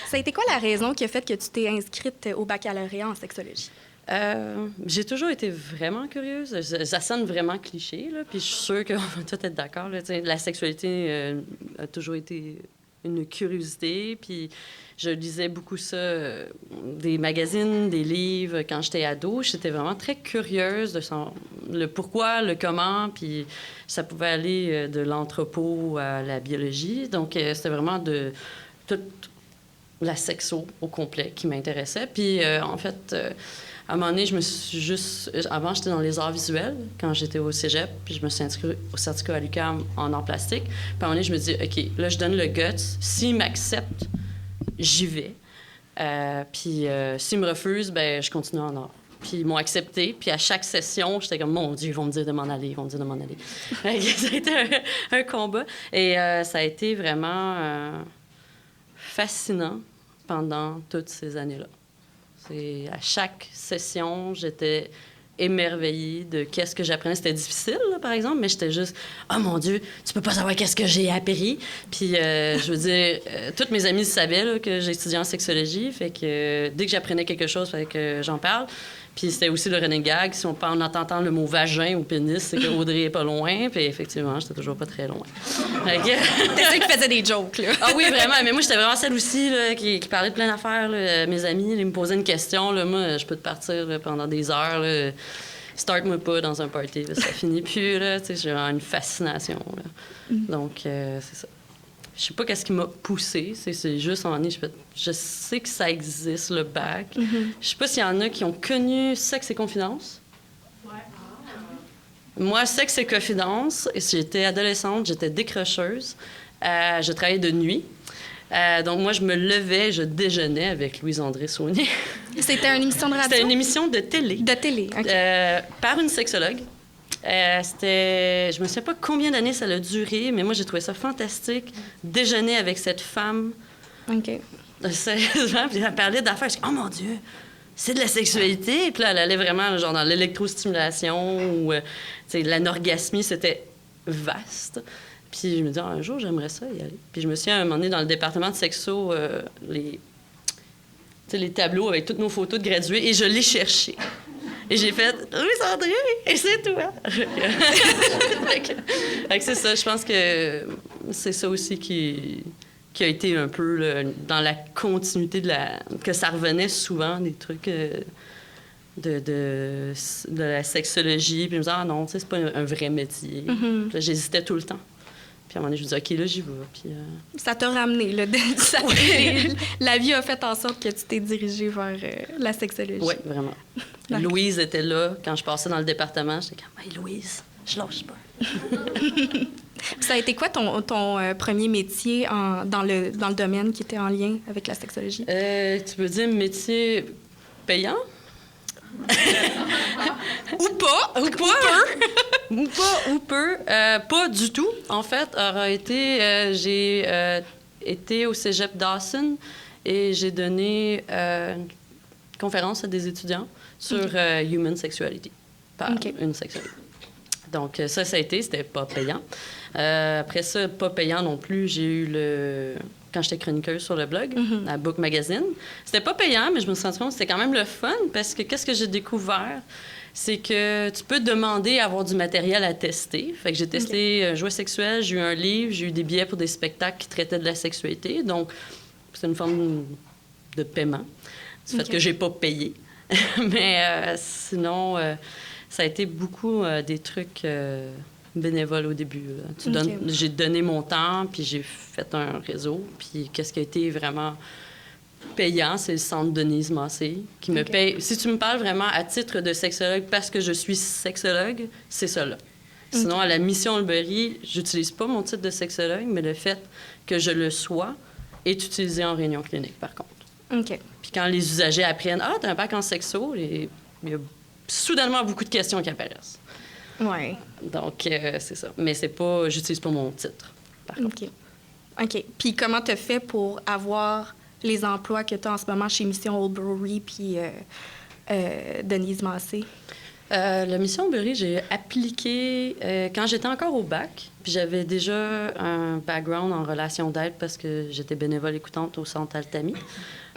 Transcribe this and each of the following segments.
Ça a été quoi la raison qui a fait que tu t'es inscrite au baccalauréat en sexologie? J'ai toujours été vraiment curieuse. Ça sonne vraiment cliché, là, puis je suis sûre qu'on va tous être d'accord. Là, la sexualité a toujours été une curiosité, puis je lisais beaucoup ça, des magazines, des livres. Quand j'étais ado, j'étais vraiment très curieuse de le pourquoi, le comment, puis ça pouvait aller de l'anthropo à la biologie. Donc, c'était vraiment de toute la sexo au complet qui m'intéressait. Puis, en fait... à un moment donné, je me suis juste... Avant, j'étais dans les arts visuels, quand j'étais au cégep, puis je me suis inscrite au certificat à l'UQAM en arts plastiques. Puis à un moment donné, je me dis, OK, là, je donne le guts. S'ils m'acceptent, j'y vais. Puis s'ils me refusent, ben je continue en art. Puis ils m'ont accepté. Puis à chaque session, j'étais comme, mon Dieu, ils vont me dire de m'en aller, ils vont me dire de m'en aller. Ça a été un combat. Et ça a été vraiment fascinant pendant toutes ces années-là. À chaque session, j'étais émerveillée de qu'est-ce que j'apprenais. C'était difficile, là, par exemple, mais j'étais juste « Oh mon Dieu, tu peux pas savoir qu'est-ce que j'ai appris! » Puis, je veux dire, toutes mes amies savaient là, que j'étudiais en sexologie, fait que dès que j'apprenais quelque chose, il fallait que j'en parle. Puis c'était aussi le running gag. Si on parle en entendant le mot vagin ou pénis, c'est que Audrey est pas loin. Puis effectivement, j'étais toujours pas très loin. T'es celle qui faisait des jokes, là. Ah oui, vraiment. Mais moi, j'étais vraiment celle aussi là, qui parlait de plein d'affaires. Là. Mes amis, ils me posaient une question. Là, moi, je peux te partir là, pendant des heures. Là. Start-moi pas dans un party. Là, ça finit plus. Là, j'ai vraiment une fascination. Là. Donc, c'est ça. Je sais pas qu'est-ce qui m'a poussée. C'est juste en année, je sais que ça existe, le bac. Je sais pas s'il y en a qui ont connu Sexe et Confidence. Ouais. Moi, Sexe et Confidence, j'étais adolescente, j'étais décrocheuse. Je travaillais de nuit. Donc, moi, je me levais, je déjeunais avec Louise-André Saunier. C'était une émission de radio? C'était une émission de télé. De télé, OK. Par une sexologue. Je me sais pas combien d'années ça a duré, mais moi, j'ai trouvé ça fantastique. Déjeuner avec cette femme. OK. Sérieusement, puis elle parlait d'affaires. Je dis, oh mon Dieu, c'est de la sexualité. Puis là, elle allait vraiment genre dans l'électrostimulation ou l'anorgasmie, c'était vaste. Puis je me dis, un jour, j'aimerais ça y aller. Puis je me suis à un moment donné dans le département de sexo, les tableaux avec toutes nos photos de gradués, et je l'ai cherché. Et j'ai fait « Louise-André, et c'est toi! » Fait que c'est ça, je pense que c'est ça aussi qui a été un peu là, dans la continuité que ça revenait souvent, des trucs de la sexologie. Puis je me disais « Ah non, c'est pas un vrai métier. Puis là, j'hésitais tout le temps. Puis à un moment donné, je me dis, OK, là, j'y vais. Puis, ça t'a ramené, là. La vie a fait en sorte que tu t'es dirigée vers la sexologie. Oui, vraiment. Louise était là. Quand je passais dans le département, j'étais comme, hey, Louise, je lâche pas. Ça a été quoi ton premier métier dans le domaine qui était en lien avec la sexologie? Tu peux dire métier payant? Ou pas. Pas du tout, en fait. J'ai été au cégep Dawson et j'ai donné une conférence à des étudiants sur human sexuality, par une sexualité. Donc, ça a été, c'était pas payant. Après ça, pas payant non plus, j'ai eu quand j'étais chroniqueuse sur le blog, à Book Magazine. C'était pas payant, mais je me suis rendu compte que c'était quand même le fun, parce que qu'est-ce que j'ai découvert? C'est que tu peux demander à avoir du matériel à tester. Fait que j'ai testé jouets sexuels, j'ai eu un livre, j'ai eu des billets pour des spectacles qui traitaient de la sexualité. Donc, c'est une forme de paiement, du fait que j'ai pas payé. Mais sinon, ça a été beaucoup des trucs bénévoles au début. J'ai donné mon temps, puis j'ai fait un réseau. Puis qu'est-ce qui a été vraiment payant, c'est le centre Denise Massé qui me paye. Si tu me parles vraiment à titre de sexologue parce que je suis sexologue, c'est ça là. Sinon, à la mission Olbery, j'utilise pas mon titre de sexologue, mais le fait que je le sois est utilisé en réunion clinique, par contre. OK. Puis quand les usagers apprennent « Ah, t'as un bac en sexo », il y a soudainement beaucoup de questions qui apparaissent. Oui. Donc, c'est ça. Mais c'est pas... J'utilise pas mon titre, par contre. OK. Puis comment t'as fait pour avoir les emplois que tu as en ce moment chez Mission Oldbury puis Denise Massé? La mission Berry, j'ai appliqué quand j'étais encore au bac. Puis j'avais déjà un background en relation d'aide parce que j'étais bénévole écoutante au Centre Altami.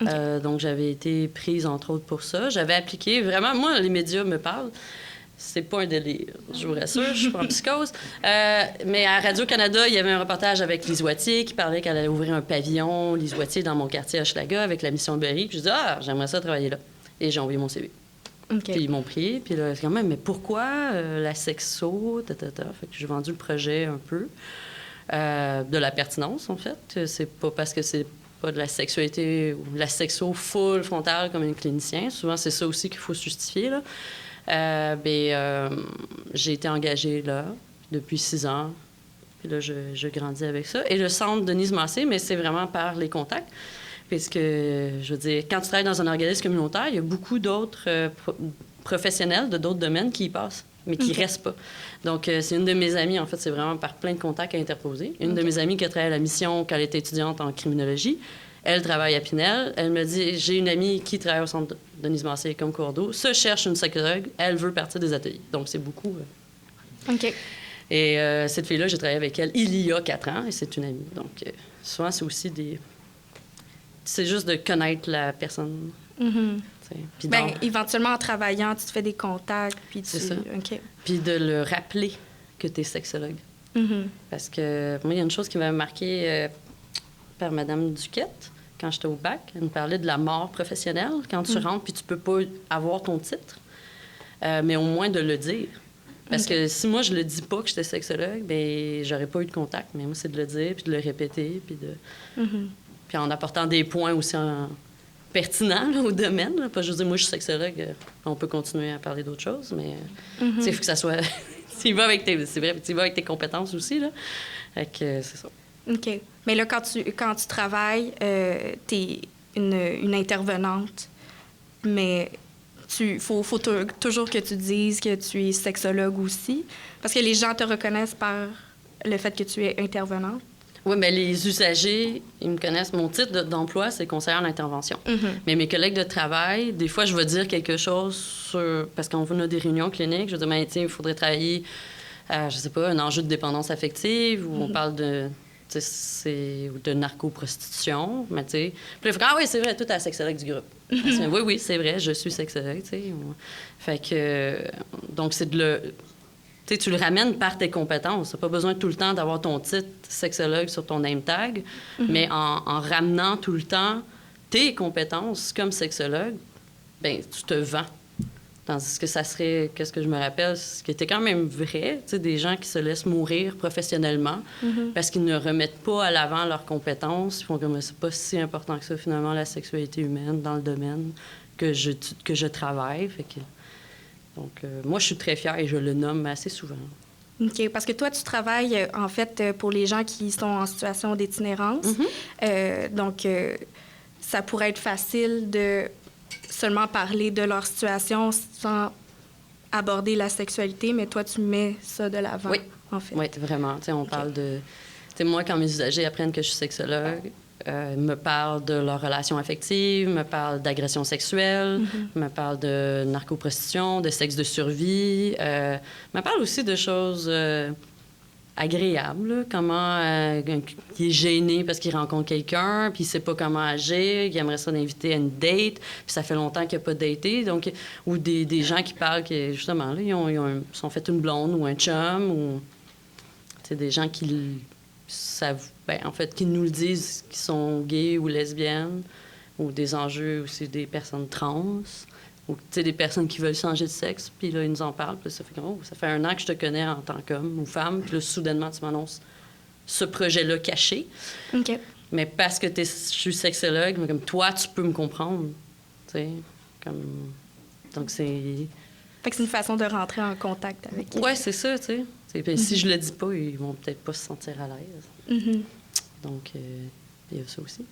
Okay. Donc, j'avais été prise, entre autres, pour ça. J'avais appliqué. Vraiment, moi, les médias me parlent. C'est pas un délire, je vous rassure, je suis pas en psychose. Mais à Radio-Canada, il y avait un reportage avec Lise Wattier qui parlait qu'elle allait ouvrir un pavillon, Lise Wattier, dans mon quartier à Hochelaga, avec la mission Berry. Puis je dis, j'aimerais ça travailler là. Et j'ai envoyé mon CV. Okay. Puis ils m'ont pris. Puis là, quand même, mais pourquoi la sexo, Fait que j'ai vendu le projet un peu. De la pertinence, en fait. C'est pas parce que c'est pas de la sexualité ou de la sexo full frontale comme un clinicien. Souvent, c'est ça aussi qu'il faut se justifier, là. J'ai été engagée là depuis 6 ans. Puis là, je grandis avec ça. Et le centre Denise Massé, mais c'est vraiment par les contacts. Puisque, je veux dire, quand tu travailles dans un organisme communautaire, il y a beaucoup d'autres professionnels de d'autres domaines qui y passent, mais qui ne restent pas. Donc, c'est une de mes amies, en fait, c'est vraiment par plein de contacts à interposer. Une de mes amies qui a travaillé à la mission quand elle était étudiante en criminologie. Elle travaille à Pinel. Elle me dit, j'ai une amie qui travaille au centre Denise Massé comme Courdeau, se cherche une sexologue, elle veut partir des ateliers. Donc, c'est beaucoup. OK. Et cette fille-là, j'ai travaillé avec elle il y a 4 ans et c'est une amie. Donc, souvent, c'est aussi des... C'est juste de connaître la personne. Mm-hmm. Bien, éventuellement, en travaillant, tu te fais des contacts. Puis c'est ça. Okay. Puis de le rappeler que tu es sexologue. Mm-hmm. Parce que moi, il y a une chose qui m'avait marquée par Mme Duquette quand j'étais au bac. Elle me parlait de la mort professionnelle. Quand tu rentres puis tu peux pas avoir ton titre, mais au moins de le dire. Parce que si moi, je le dis pas que j'étais sexologue, bien, j'aurais pas eu de contact. Mais moi, c'est de le dire, puis de le répéter, puis de... Mm-hmm. Puis en apportant des points aussi pertinents là, au domaine. Là. Pas juste dire, moi, je suis sexologue, on peut continuer à parler d'autres choses, mais il faut que ça soit... C'est vrai, tu vas avec tes compétences aussi, là. Fait que c'est ça. OK. Mais là, quand tu travailles, t'es une intervenante, mais faut toujours que tu dises que tu es sexologue aussi, parce que les gens te reconnaissent par le fait que tu es intervenante. Oui, mais les usagers, ils me connaissent. Mon titre d'emploi, c'est conseillère en intervention. Mm-hmm. Mais mes collègues de travail, des fois, je vais dire quelque chose sur... Parce qu'on a des réunions cliniques, je vais dire, ben, tiens, il faudrait travailler, je sais pas, un enjeu de dépendance affective, où on parle de... ou de narcoprostitution, mais tu sais... Puis là, oui, c'est vrai, toi, t'es la sexologue du groupe. Oui, c'est vrai, je suis sexologue, tu sais. Fait que... donc, c'est de le... Tu le ramènes par tes compétences. Tu n'as pas besoin tout le temps d'avoir ton titre sexologue sur ton name tag, mais en ramenant tout le temps tes compétences comme sexologue, bien, tu te vends. Tandis que ça serait, qu'est-ce que je me rappelle, ce qui était quand même vrai, des gens qui se laissent mourir professionnellement parce qu'ils ne remettent pas à l'avant leurs compétences. Ils font comme, c'est pas si important que ça, finalement, la sexualité humaine dans le domaine que je travaille. Fait que... Donc, moi, je suis très fière et je le nomme assez souvent. OK. Parce que toi, tu travailles, en fait, pour les gens qui sont en situation d'itinérance. Donc, ça pourrait être facile de seulement parler de leur situation sans aborder la sexualité, mais toi, tu mets ça de l'avant, en fait. Oui, vraiment. On parle de... moi, quand mes usagers apprennent que je suis sexologue, me parlent de leurs relations affectives, me parlent d'agression sexuelle, me parlent de narcoprostitution, de sexe de survie, me parlent aussi de choses agréables, là, comment il est gêné parce qu'il rencontre quelqu'un, puis il sait pas comment agir, il aimerait ça l'inviter à une date, puis ça fait longtemps qu'il n'a pas daté, donc ou des gens qui parlent que justement là, ils sont fait une blonde ou un chum, ou des gens qui savent, en fait, qui nous le disent, qui sont gays ou lesbiennes, ou des enjeux aussi des personnes trans, ou des personnes qui veulent changer de sexe, puis là, ils nous en parlent, puis là, ça fait comme, ça fait 1 an que je te connais en tant qu'homme ou femme, puis là, soudainement, tu m'annonces ce projet-là caché. OK. Mais parce que je suis sexologue, mais comme toi, tu peux me comprendre, tu sais, comme... Donc, c'est... Fait que c'est une façon de rentrer en contact avec eux. Oui, c'est ça, tu sais. Si je le dis pas, ils vont peut-être pas se sentir à l'aise. Donc, il y a ça aussi.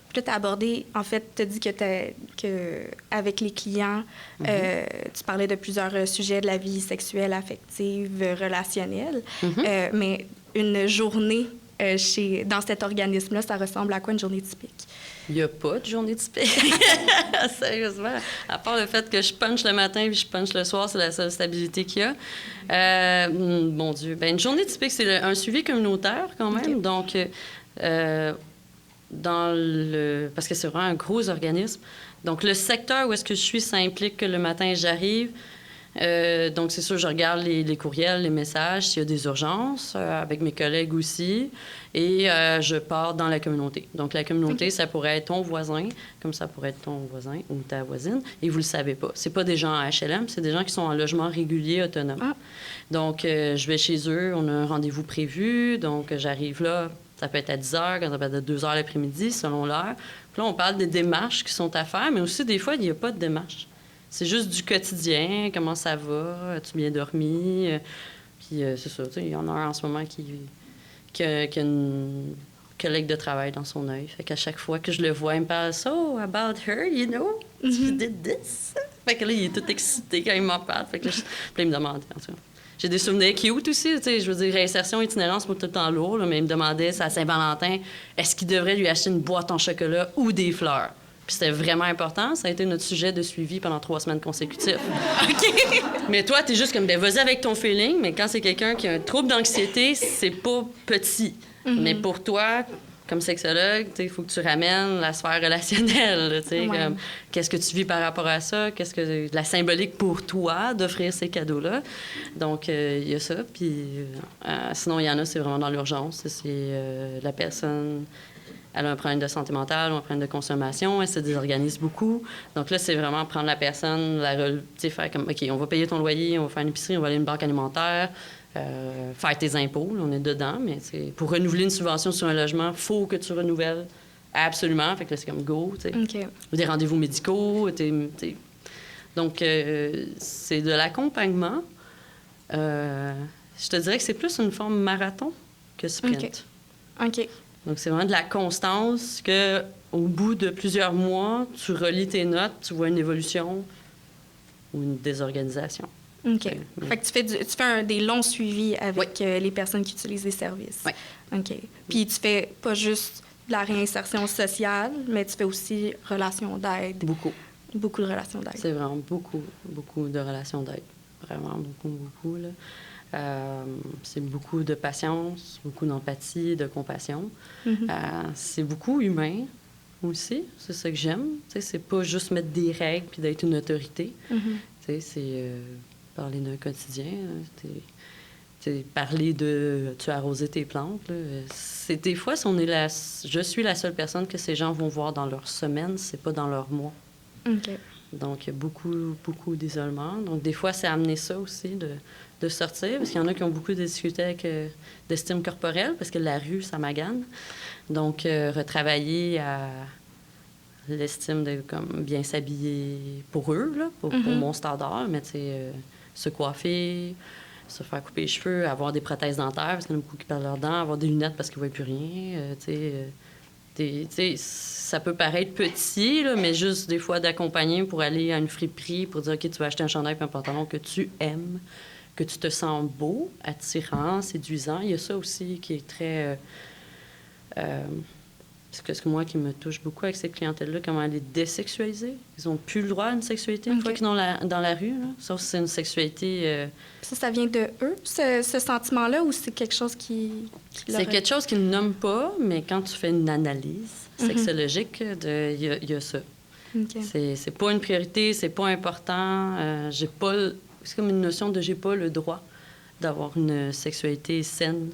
Puis là, tu as abordé, en fait, tu as dit que avec les clients, tu parlais de plusieurs sujets de la vie sexuelle, affective, relationnelle. Mais une journée dans cet organisme-là, ça ressemble à quoi une journée typique? Il n'y a pas de journée typique. Sérieusement. À part le fait que je punch le matin puis je punch le soir, c'est la seule stabilité qu'il y a. Mon Dieu. Bien, une journée typique, c'est un suivi communautaire quand même. Okay. Donc, parce que c'est vraiment un gros organisme. Donc, le secteur où est-ce que je suis, ça implique que le matin, j'arrive. Donc, c'est sûr, je regarde les courriels, les messages, s'il y a des urgences, avec mes collègues aussi. Et je pars dans la communauté. Donc, la communauté, ça pourrait être ton voisin, comme ça pourrait être ton voisin ou ta voisine. Et vous le savez pas. C'est pas des gens à HLM, c'est des gens qui sont en logement régulier autonome. Ah. Donc, je vais chez eux, on a un rendez-vous prévu. Donc, j'arrive là, ça peut être à 10 heures, quand ça peut être à 2 heures l'après-midi, selon l'heure. Puis là, on parle des démarches qui sont à faire, mais aussi, des fois, il n'y a pas de démarches. C'est juste du quotidien, comment ça va, as-tu bien dormi? Puis c'est ça, tu sais, il y en a un en ce moment qui a une collègue de travail dans son œil. Fait qu'à chaque fois que je le vois, il me parle « So, about her, you know, you did this? » Fait que là, il est tout excité quand il m'en parle. Fait que là, il me demandait, en tout cas. J'ai des souvenirs cute aussi, tu sais, je veux dire, réinsertion, itinérance, c'est pas tout le temps lourd, là, mais il me demandait, c'est à Saint-Valentin, est-ce qu'il devrait lui acheter une boîte en chocolat ou des fleurs? Puis c'était vraiment important. Ça a été notre sujet de suivi pendant 3 semaines consécutives. OK. Mais toi, t'es juste comme, ben vas-y avec ton feeling, mais quand c'est quelqu'un qui a un trouble d'anxiété, c'est pas petit. Mm-hmm. Mais pour toi, comme sexologue, il faut que tu ramènes la sphère relationnelle. Ouais. Comme, qu'est-ce que tu vis par rapport à ça? Qu'est-ce que la symbolique pour toi d'offrir ces cadeaux-là? Donc, il y a ça. Puis sinon, il y en a, c'est vraiment dans l'urgence. C'est la personne... Elle a un problème de santé mentale ou un problème de consommation, elle se désorganise beaucoup. Donc là, c'est vraiment prendre la personne, faire comme, OK, on va payer ton loyer, on va faire une épicerie, on va aller à une banque alimentaire, faire tes impôts, là, on est dedans, mais pour renouveler une subvention sur un logement, il faut que tu renouvelles absolument. Fait que là, c'est comme go, tu sais. Okay. Des rendez-vous médicaux, Donc, c'est de l'accompagnement. Je te dirais que c'est plus une forme marathon que sprint. OK. Donc, c'est vraiment de la constance qu'au bout de plusieurs mois, tu relis tes notes, tu vois une évolution ou une désorganisation. OK. Fait que tu fais des longs suivis avec les personnes qui utilisent les services. Oui. OK. Puis tu fais pas juste de la réinsertion sociale, mais tu fais aussi relations d'aide. Beaucoup. Beaucoup de relations d'aide. C'est vraiment beaucoup, beaucoup de relations d'aide. Vraiment beaucoup, beaucoup, là. C'est beaucoup de patience, beaucoup d'empathie, de compassion. Mm-hmm. C'est beaucoup humain aussi. C'est ça que j'aime. T'sais, c'est pas juste mettre des règles puis d'être une autorité. Mm-hmm. C'est parler d'un quotidien. Parler de... Tu as arrosé tes plantes. Là. C'est des fois, si on est je suis la seule personne que ces gens vont voir dans leur semaine, c'est pas dans leur mois. Okay. Donc, il y a beaucoup, beaucoup d'isolement. Donc, des fois, c'est amener ça aussi de sortir, parce qu'il y en a qui ont beaucoup de difficultés avec d'estime corporelle, parce que la rue, ça magane. Donc, retravailler à l'estime de comme, bien s'habiller pour eux, là, pour mon standard, mais tu sais, se coiffer, se faire couper les cheveux, avoir des prothèses dentaires, parce qu'il y en a beaucoup qui perdent leurs dents, avoir des lunettes parce qu'ils ne voient plus rien, tu sais, ça peut paraître petit, là, mais juste des fois d'accompagner pour aller à une friperie, pour dire, OK, tu vas acheter un chandail et un pantalon que tu aimes, que tu te sens beau, attirant, séduisant. Il y a ça aussi qui est très... c'est que moi qui me touche beaucoup avec cette clientèle-là, comment elle est désexualisée. Ils n'ont plus le droit à une sexualité une fois qu'ils sont dans la rue, là. Sauf si c'est une sexualité... Ça vient de eux, ce sentiment-là, ou c'est quelque chose qui c'est quelque chose qu'ils ne nomment pas, mais quand tu fais une analyse sexologique, il y a ça. Okay. C'est pas une priorité, c'est pas important. J'ai pas... C'est comme une notion de j'ai pas le droit d'avoir une sexualité saine,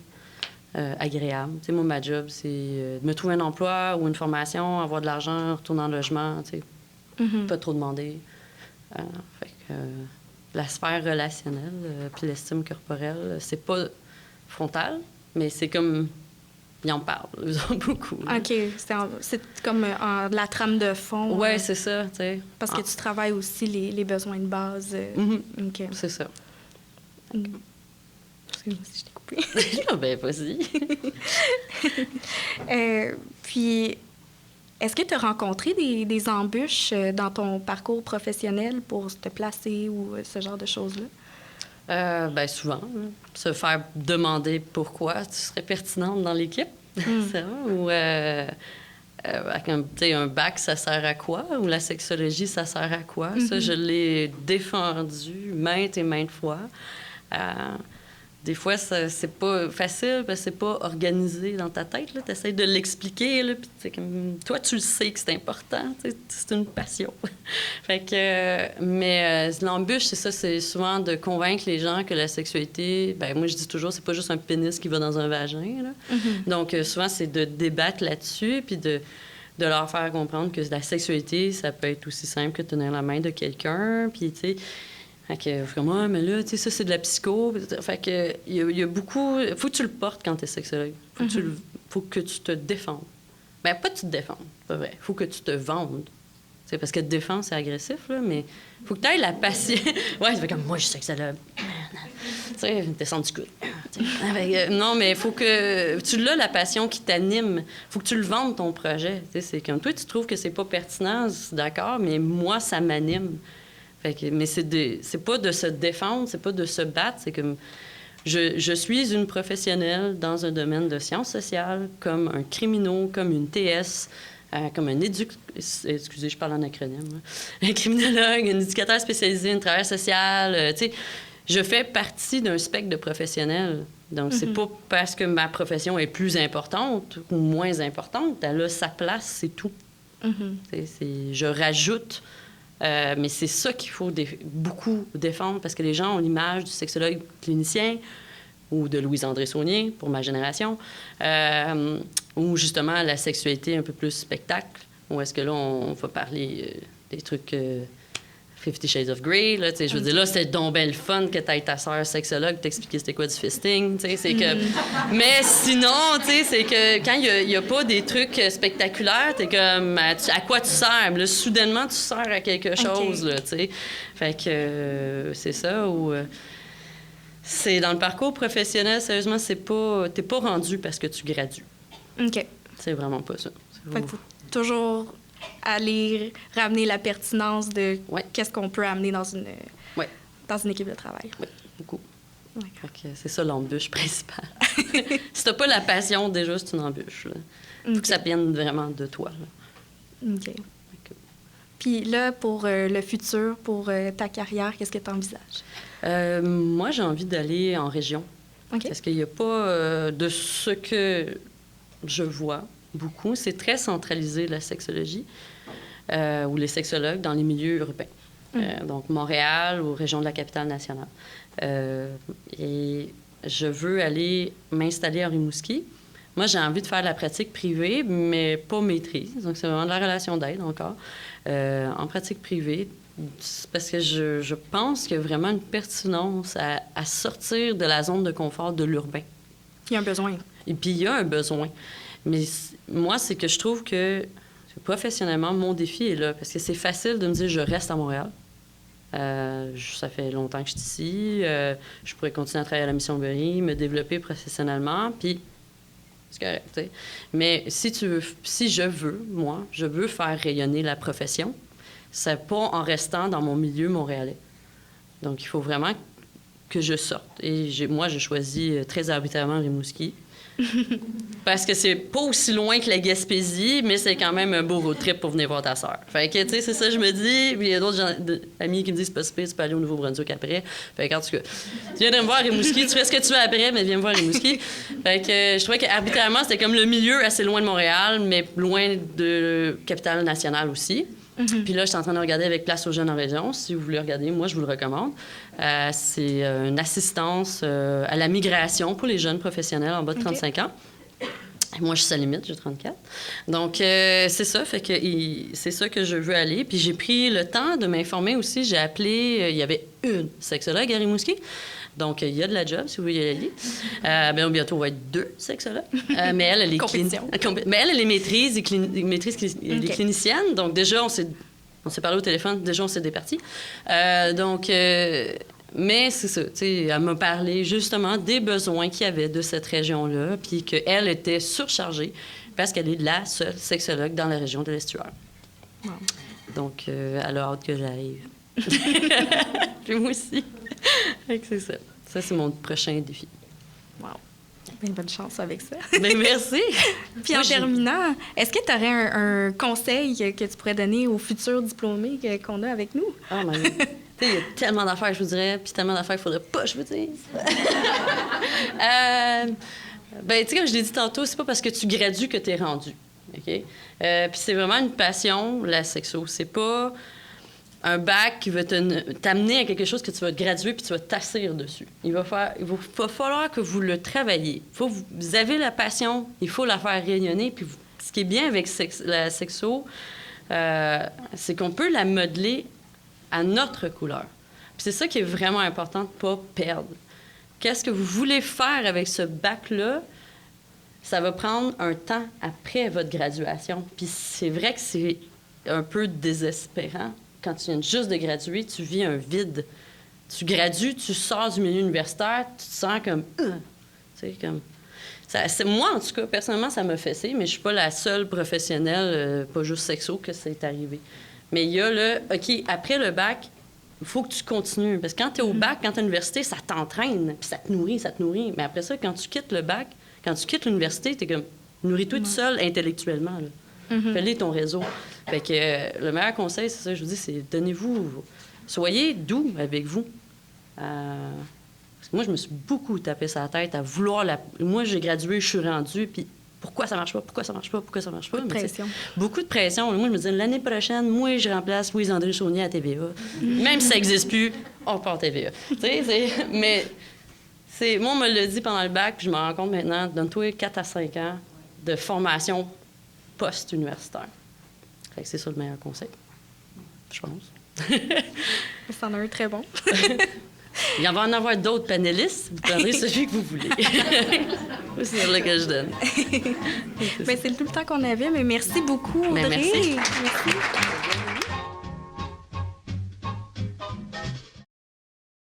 agréable. Tu sais, moi, ma job, c'est de me trouver un emploi ou une formation, avoir de l'argent, retourner en logement, tu sais, pas trop demander. Fait que la sphère relationnelle puis l'estime corporelle, c'est pas frontal, mais c'est comme... Ils en parlent, ils en beaucoup. Là. OK. C'est comme la trame de fond. Oui, c'est ça, tu sais. Parce que tu travailles aussi les besoins de base. Okay. C'est ça. Excuse-moi si je t'ai coupé. Ben, vas-y. Puis, est-ce que tu as rencontré des embûches dans ton parcours professionnel pour te placer ou ce genre de choses-là? Bien, souvent. Se faire demander pourquoi tu serais pertinente dans l'équipe. C'est vrai. Ou un bac, ça sert à quoi? Ou la sexologie, ça sert à quoi? Ça, je l'ai défendu maintes et maintes fois. Des fois, c'est pas facile parce que c'est pas organisé dans ta tête. Tu essaies de l'expliquer, là, puis toi, tu le sais que c'est important. C'est une passion. Fait que, mais l'embûche, c'est ça, c'est souvent de convaincre les gens que la sexualité, ben moi, je dis toujours, c'est pas juste un pénis qui va dans un vagin. Là. Donc, souvent, c'est de débattre là-dessus, puis de leur faire comprendre que la sexualité, ça peut être aussi simple que tenir la main de quelqu'un, puis, tu sais... Fait que, vraiment, mais là, tu sais, ça, c'est de la psycho. Fait que, il y a beaucoup... Faut que tu le portes quand t'es sexologue. Faut que tu te défendes. Ben, pas que tu te défendes, pas vrai. Faut que tu te vendes. T'sais, parce que te défendre, c'est agressif, là, mais faut que tu aies la patience. Ouais, c'est comme, moi, je suis sexologue. Tu sais, descends du coude. Non, mais faut que tu l'as, la passion qui t'anime. Faut que tu le vendes, ton projet. T'sais, c'est comme, toi, tu trouves que c'est pas pertinent, d'accord, mais moi, ça m'anime. Fait que, mais c'est pas de se défendre, c'est pas de se battre, c'est comme... Je suis une professionnelle dans un domaine de sciences sociales, comme un criminel, comme une TS, comme un excusez, je parle en acronyme. Un criminologue, un éducateur spécialisé, un travailleur social, tu sais... Je fais partie d'un spectre de professionnels. Donc, c'est pas parce que ma profession est plus importante ou moins importante. Elle a sa place, c'est tout. Je rajoute... mais c'est ça qu'il faut beaucoup défendre parce que les gens ont l'image du sexologue clinicien ou de Louise-André Saunier, pour ma génération, ou justement la sexualité un peu plus spectacle, où est-ce que là, on va parler des trucs 50 Shades of Grey, là, je veux dire, là, c'était donc ben le fun que t'ailles ta sœur sexologue t'expliquer c'était quoi du fisting, tu sais, c'est que... Mais sinon, tu sais, c'est que quand il y a pas des trucs spectaculaires, t'es comme, à quoi tu sers? Là, soudainement, tu sers à quelque chose, là, tu sais. Fait que c'est ça, ou... c'est dans le parcours professionnel, sérieusement, t'es pas rendu parce que tu gradues. OK. C'est vraiment pas ça. Fait qu'il faut toujours aller ramener la pertinence de qu'est-ce qu'on peut amener dans une équipe de travail. Oui, beaucoup. C'est ça l'embûche principale. Si t'as pas la passion, déjà, c'est une embûche. Il faut que ça vienne vraiment de toi. Là. OK. Puis là, pour le futur, pour ta carrière, qu'est-ce que tu envisages? Moi, j'ai envie d'aller en région. Parce qu'il n'y a pas de ce que je vois beaucoup. C'est très centralisé, la sexologie, ou les sexologues dans les milieux urbains. Donc, Montréal ou région de la capitale nationale. Et je veux aller m'installer à Rimouski. Moi, j'ai envie de faire de la pratique privée, mais pas maîtrise. Donc, c'est vraiment de la relation d'aide encore. En pratique privée, parce que je pense qu'il y a vraiment une pertinence à sortir de la zone de confort de l'urbain. Il y a un besoin. Et puis, il y a un besoin. Mais moi, c'est que je trouve que professionnellement, mon défi est là. Parce que c'est facile de me dire je reste à Montréal. Ça fait longtemps que je suis ici. Je pourrais continuer à travailler à la Mission Berry, me développer professionnellement. Puis, c'est correct, tu sais. Mais si je veux faire rayonner la profession, c'est pas en restant dans mon milieu montréalais. Donc, il faut vraiment que je sorte. Et moi, j'ai choisi très arbitrairement Rimouski. Parce que c'est pas aussi loin que la Gaspésie, mais c'est quand même un beau road trip pour venir voir ta sœur. Fait que, tu sais, c'est ça, je me dis. Puis il y a d'autres amis qui me disent, c'est pas super, tu peux aller au Nouveau-Brunswick après. Fait que, en tout cas, tu viens de me voir à Rimouski, tu fais ce que tu veux après, mais viens me voir à Rimouski. Fait que je trouvais qu'arbitrairement, c'était comme le milieu assez loin de Montréal, mais loin de capitale nationale aussi. Puis là, je suis en train de regarder avec Place aux jeunes en région. Si vous voulez regarder, moi, je vous le recommande. C'est une assistance à la migration pour les jeunes professionnels en bas de 35 ans. Et moi, je suis sa limite, j'ai 34. Donc, c'est ça, fait que c'est ça que je veux aller. Puis j'ai pris le temps de m'informer aussi. J'ai appelé, il y avait une sexologue à Rimouski. Donc, il y a de la job, si vous voulez y aller. Bientôt, on va être 2 sexologues. Mais elle est mais elle est maîtrise, les cliniciennes. Donc, déjà, on s'est parlé au téléphone. Déjà, on s'est départis. Mais c'est ça, tu sais, elle m'a parlé justement des besoins qu'il y avait de cette région-là, puis qu'elle était surchargée parce qu'elle est la seule sexologue dans la région de l'Estuaire. Wow. Donc, elle a hâte que j'arrive. Puis moi aussi. Fait que c'est ça. Ça, c'est mon prochain défi. Wow. Bien, bonne chance avec ça. Bien, merci. Puis en terminant, est-ce que tu aurais un conseil que tu pourrais donner aux futurs diplômés qu'on a avec nous? Oh my God. Il y a tellement d'affaires, je vous dirais, puis tellement d'affaires qu'il faudrait pas, je vous dise. Ben, tu sais, comme je l'ai dit tantôt, c'est pas parce que tu gradues que tu es rendu. OK? Puis c'est vraiment une passion, la sexo. C'est pas un bac qui va t'amener à quelque chose que tu vas graduer puis tu vas t'asseoir dessus. Il va falloir que vous le travaillez. Vous avez la passion, il faut la faire rayonner. Puis ce qui est bien avec la sexo, c'est qu'on peut la modeler à notre couleur. Puis c'est ça qui est vraiment important de ne pas perdre. Qu'est-ce que vous voulez faire avec ce bac-là? Ça va prendre un temps après votre graduation. Puis c'est vrai que c'est un peu désespérant. Quand tu viens juste de graduer, tu vis un vide. Tu gradues, tu sors du milieu universitaire, tu te sens comme... Tu sais, comme... moi, en tout cas, personnellement, ça m'a fessé, mais je suis pas la seule professionnelle, pas juste sexo, que c'est arrivé. Mais il y a le... OK, après le bac, il faut que tu continues. Parce que quand tu es au bac, quand tu es à l'université, ça t'entraîne, puis ça te nourrit. Mais après ça, quand tu quittes le bac, quand tu quittes l'université, tu es comme... Nourris-toi tout seul intellectuellement, là. Fais-le ton réseau. Fait que le meilleur conseil, c'est ça, je vous dis, c'est donnez-vous... Soyez doux avec vous. Parce que moi, je me suis beaucoup tapé sa tête à vouloir la... Moi, j'ai gradué, je suis rendue, puis pourquoi ça marche pas? Pourquoi ça marche pas? Beaucoup de pression. Beaucoup de pression. Moi, je me disais, l'année prochaine, moi, je remplace Louise-André Saunier à TVA. Même si ça n'existe plus, on part à TVA. Mais moi, on me l'a dit pendant le bac, puis je me rends compte maintenant, donne-toi 4 à 5 ans de formation post-universitaire. Fait que c'est ça le meilleur conseil, je pense. C'en a un très bon. Il va en avoir d'autres panélistes. Vous prendrez celui que vous voulez. C'est celle-là que je donne. C'est tout le temps qu'on avait, mais merci beaucoup, Audrey. Merci. Merci.